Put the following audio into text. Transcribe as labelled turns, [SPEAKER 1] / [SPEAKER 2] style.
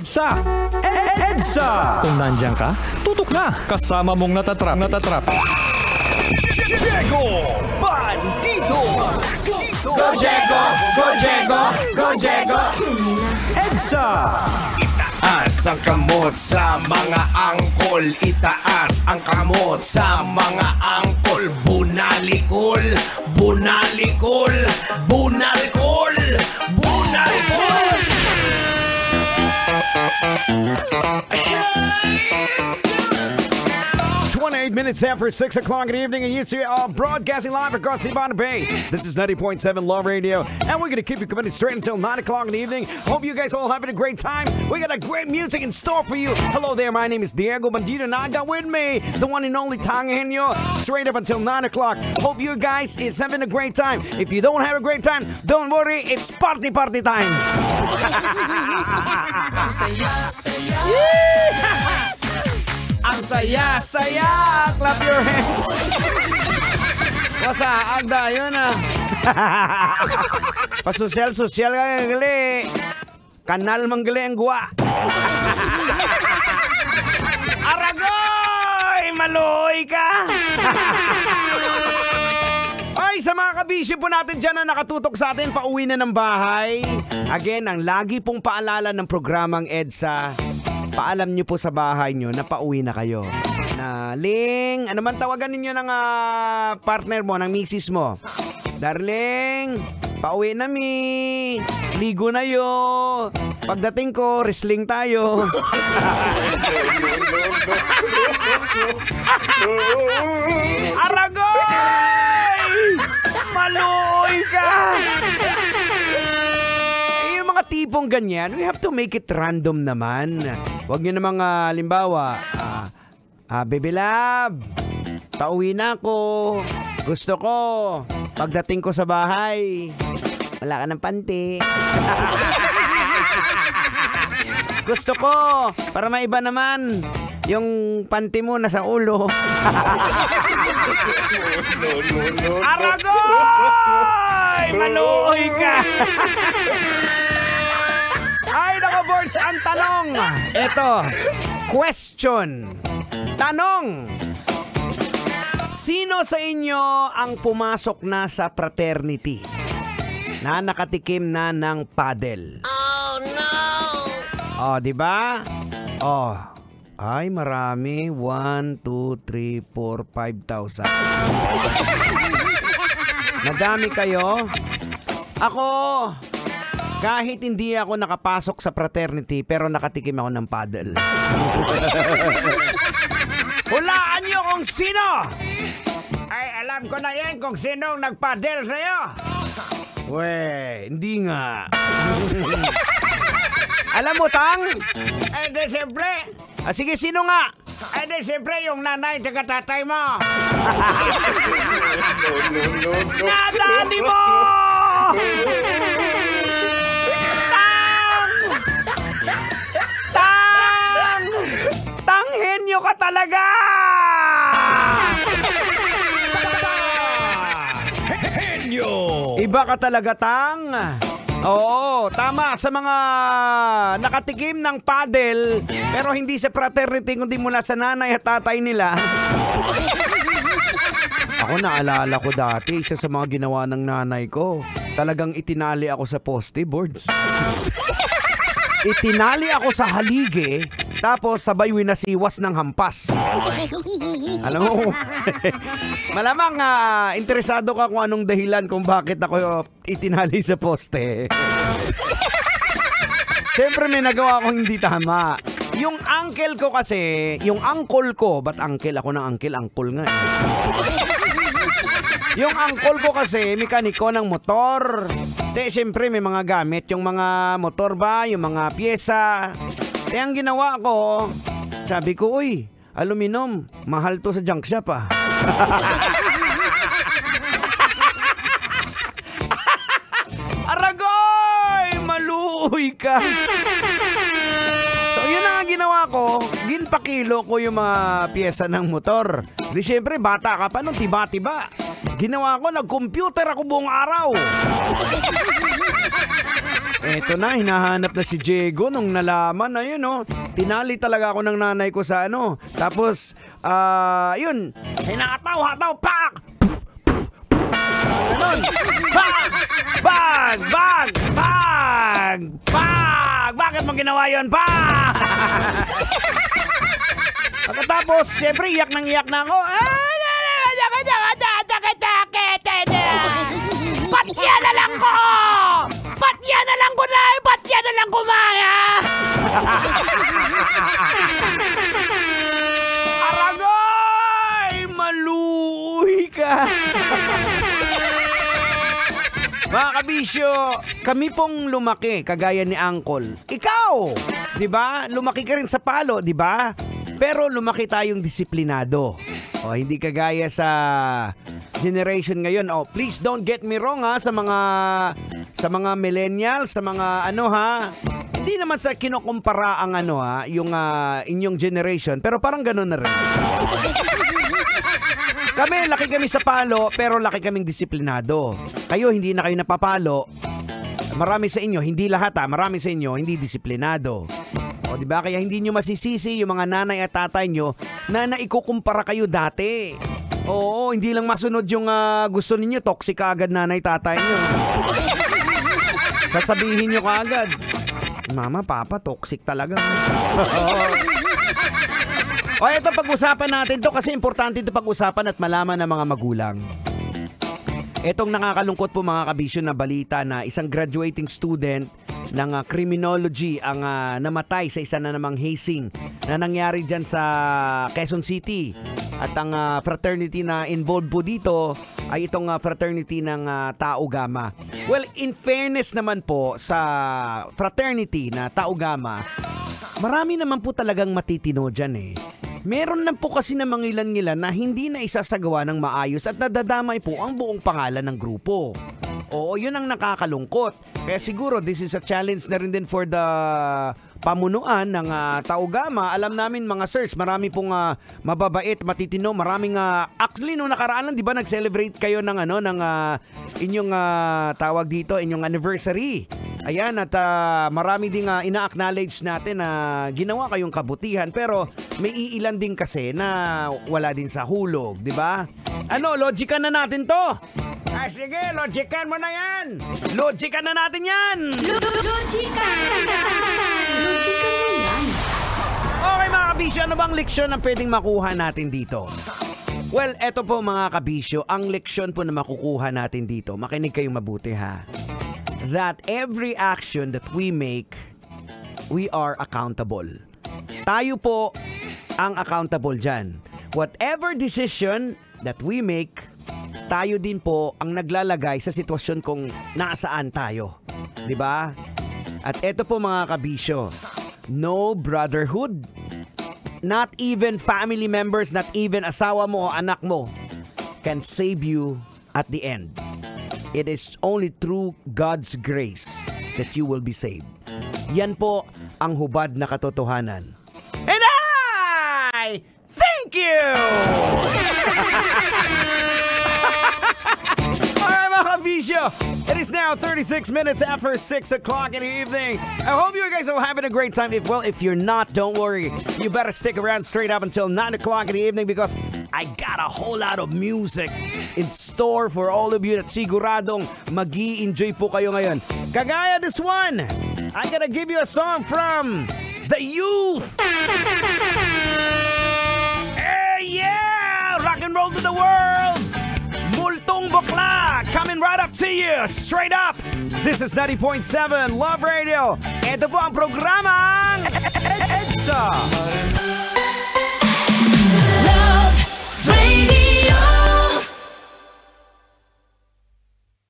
[SPEAKER 1] EDSA! Kung nandyan ka, tutok na! Kasama mong natatrap.
[SPEAKER 2] Diego Bandido!
[SPEAKER 3] Go Diego! Go Diego! Go Diego!
[SPEAKER 1] EDSA!
[SPEAKER 2] Itaas ang kamot sa mga angkol. Itaas ang kamot sa mga angkol. Bunalikol! Bunalikol! Bunalkol! Bunalkol!
[SPEAKER 4] 28 minutes after 6 o'clock in the evening, and you see broadcasting live across the Ibana Bay. This is 90.7 Love Radio, and we're going to keep you committed straight until 9 o'clock in the evening. Hope you guys all having a great time. We got a great music in store for you. Hello there, my name is Diego Bandido, and I got with me the one and only Tangenyo, straight up until 9 o'clock. Hope you guys is having a great time. If you don't have a great time, don't worry, it's party time. Ang saya! Clap your hands! Wasa, agda, yun ah. Pasosyal ka gali. Kanal manggali ang guwa. Aragoy! Maloy ka! Ay, sa mga kabisyo po natin dyan na nakatutok sa atin, pauwi na ng bahay. Again, ang lagi pong paalala ng programang EDSA, paalam nyo po sa bahay nyo na pauwi na kayo. Na, Ling, ano man tawagan ninyo ng partner mo, ng misis mo. Darling, pauwi na mi. Ligo na yo. Pagdating ko, wrestling tayo. Aragoy! Maloy ka! Tipong ganyan, we have to make it random naman. Huwag nyo namang limbawa, baby love, pauwi na ako. Gusto ko, pagdating ko sa bahay, wala ka ng panty. Gusto ko, para maiba naman, yung panty mo nasa ulo. Aragoy! Maluoy ka! Ay, naka boards, ang tanong. Ito, question. Tanong. Sino sa inyo ang pumasok na sa fraternity na nakatikim na ng paddle?
[SPEAKER 3] Oh no!
[SPEAKER 4] Oh, di ba? Oh. Ay, marami. 1, 2, 3, 4, 5,000. Madami kayo. Ako, kahit hindi ako nakapasok sa fraternity, pero nakatikim ako ng paddle. Hulaan niyo kung sino! Ay, alam ko na yan kung sino nagpaddle sa'yo. Hindi nga. Alam mo, Tang?
[SPEAKER 5] Di siyempre.
[SPEAKER 4] Sige, sino nga?
[SPEAKER 5] Di siyempre yung nanay at tatay mo.
[SPEAKER 4] Nadali mo! Tanghenyo ka talaga!
[SPEAKER 2] Henyo!
[SPEAKER 4] Iba ka talaga, Tang. Oo, tama. Sa mga nakatikim ng paddle, pero hindi sa fraternity, kundi mula sa nanay at tatay nila. Ako, naalala ko dati, isa sa mga ginawa ng nanay ko, talagang itinali ako sa poste boards. Itinali ako sa haligi, tapos sabay winasiwas ng hampas. Alam mo, malamang interesado ka kung anong dahilan kung bakit ako itinali sa poste. Siyempre may nagawa akong hindi tama. Yung uncle ko kasi, yung uncle ko, ba't uncle? Ako ng uncle nga eh. Yung uncle ko kasi, mekaniko ng motor. Siyempre may mga gamit, yung mga motor ba, yung mga pyesa. Ang ginawa ko, sabi ko, uy, aluminum, mahal to sa junk shop ah. Aragoy! Maluhoy ka! So yun ang ginawa ko, ginpakilo ko yung mga pyesa ng motor. Di siyempre, bata ka pa nung tiba-tiba. Ginawa ko, nag-computer ako buong araw. Eto na, hinahanap na si Diego nung nalaman. Ayun, oh. Tinali talaga ako ng nanay ko sa ano. Tapos, yun.
[SPEAKER 5] Hinataw-hataw, pak!
[SPEAKER 4] Ganon. Bag! Bag! Bag! Bag! Bag! Bakit mo ginawa yun? Bag! Pagkatapos, siyempre, iyak na ako.
[SPEAKER 5] Patya na lang ko! Patya na lang ko na! Patya na lang kumaya!
[SPEAKER 4] Aragay! Maluhi ka! Mga kabisyo, kami pong lumaki, kagaya ni Uncle. Ikaw! Di ba? Lumaki ka rin sa palo, di ba? Pero lumaki tayong disiplinado. O, hindi kagaya sa generation ngayon. Oh, please don't get me wrong ha, sa mga millennials, sa mga ano ha. Hindi naman sa kinukumpara ang ano ha, yung inyong generation, pero parang ganoon na rin. Laki kami sa palo, pero laki kaming disiplinado. Kayo, hindi na kayo napapalo. Marami sa inyo, hindi lahat ha, marami sa inyo, hindi disiplinado. O, di ba? Kaya hindi nyo masisisi yung mga nanay at tatay nyo na naikukumpara kayo dati. Oo, hindi lang masunod yung gusto ninyo, toxic ka agad nanay tatay nyo. Sasabihin nyo kaagad, Mama, Papa, toxic talaga. O, ito pag-usapan natin to kasi importante ito pag-usapan at malaman ng mga magulang. Etong nakakalungkot po mga kabisyo na balita na isang graduating student ng criminology ang namatay sa isa na namang hazing na nangyari dyan sa Quezon City. At ang fraternity na involved po dito ay itong fraternity ng Tau Gamma. Well, in fairness naman po sa fraternity na Tau Gamma, marami naman po talagang matitino dyan eh. Meron lang po kasi na mangilan-ngilan na hindi na isasagawa ng maayos at nadadamay po ang buong pangalan ng grupo. Oo, yun ang nakakalungkot. Kaya siguro this is a challenge na rin din for the pamunuan ng Tau Gamma. Alam namin mga sirs, marami pong mababait, matitino, maraming actually nung nakaraan lang, 'di ba, nag-celebrate kayo ng ng inyong tawag dito, inyong anniversary. Ayan, at marami ding ina-acknowledge natin na ginawa kayong kabutihan, pero may iilan din kasi na wala din sa hulog, 'di ba? Ano, logican na natin 'to.
[SPEAKER 5] Sige, logican mo na yan!
[SPEAKER 4] Logican na natin 'yan.
[SPEAKER 6] Logican na yan.
[SPEAKER 4] Okay mga kabisyo, ano bang leksyon ang pwedeng makuha natin dito? Well, eto po mga kabisyo, ang leksyon po na makukuha natin dito, makinig kayong mabuti ha. That every action that we make, we are accountable. Tayo po ang accountable dyan. Whatever decision that we make, tayo din po ang naglalagay sa sitwasyon kung nasaan tayo. 'Di ba? At eto po mga kabisyo, no brotherhood, not even family members, not even asawa mo o anak mo can save you at the end. It is only through God's grace that you will be saved. Yan po ang hubad na katotohanan. And I thank you! Alright mga kabisyo, it is now 36 minutes after 6 o'clock in the evening. I hope you guys are having a great time. If you're not, don't worry. You better stick around straight up until 9 o'clock in the evening because I got a whole lot of music in store for all of you at siguradong mag-i-enjoy po kayo ngayon. Kagaya this one, I'm gonna give you a song from The Youth. Yeah! Rock and roll to the world! Multong Bukla coming right up to you, straight up. This is 90.7 Love Radio. Ito po ang programang EDSA.